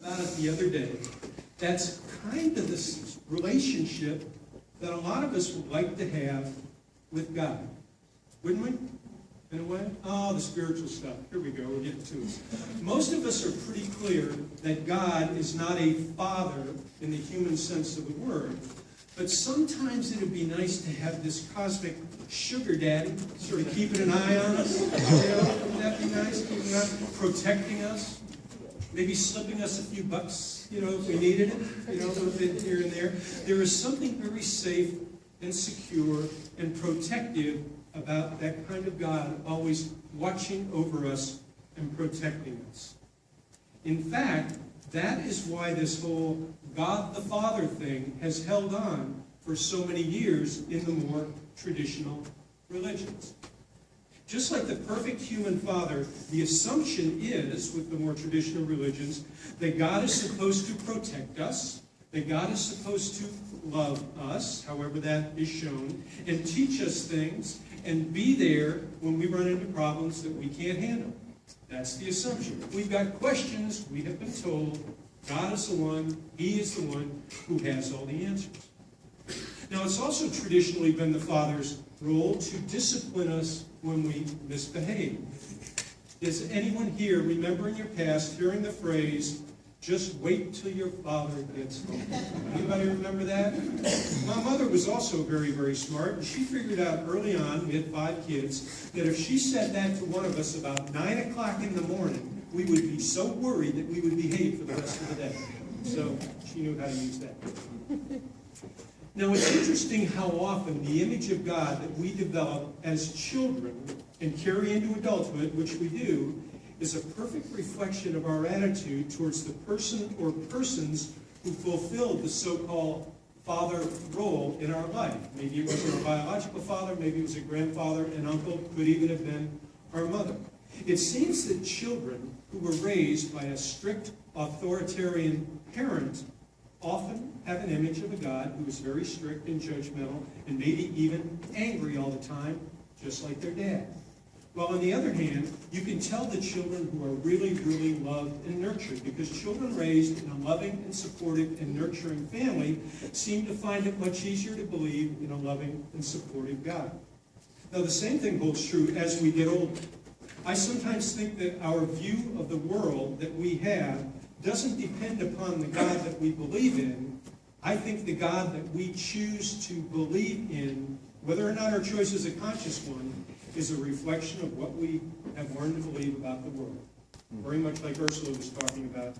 about it the other day. That's kind of this relationship that a lot of us would like to have with God. Wouldn't we? In a way? Oh, the spiritual stuff. Here we go. We're getting to it. Most of us are pretty clear that God is not a father in the human sense of the word. But sometimes it would be nice to have this cosmic sugar daddy sort of keeping an eye on us. Wouldn't that be nice? Keeping an eye, protecting us. Maybe slipping us a few bucks, if we needed it, a little bit here and there. There is something very safe and secure and protective about that kind of God always watching over us and protecting us. In fact, that is why this whole God the Father thing has held on for so many years in the more traditional religions. Just like the perfect human father, the assumption is, with the more traditional religions, that God is supposed to protect us, that God is supposed to love us, however that is shown, and teach us things, and be there when we run into problems that we can't handle. That's the assumption. If we've got questions, we have been told God is the one, He is the one who has all the answers. Now, it's also traditionally been the Father's role to discipline us when we misbehave. Does anyone here remember in your past hearing the phrase, "Just wait till your father gets home"? Anybody remember that? My mother was also very, very smart, and she figured out early on, we had 5 kids, that if she said that to one of us about 9 o'clock in the morning, we would be so worried that we would behave for the rest of the day. So she knew how to use that. Now, it's interesting how often the image of God that we develop as children and carry into adulthood, which we do, is a perfect reflection of our attitude towards the person or persons who fulfilled the so-called father role in our life. Maybe it was our biological father, maybe it was a grandfather, an uncle, could even have been our mother. It seems that children who were raised by a strict authoritarian parent often have an image of a God who is very strict and judgmental and maybe even angry all the time, just like their dad. While on the other hand, you can tell the children who are really, really loved and nurtured, because children raised in a loving and supportive and nurturing family seem to find it much easier to believe in a loving and supportive God. Now, the same thing holds true as we get older. I sometimes think that our view of the world that we have doesn't depend upon the God that we believe in. I think the God that we choose to believe in, whether or not our choice is a conscious one, is a reflection of what we have learned to believe about the world. Very much like Ursula was talking about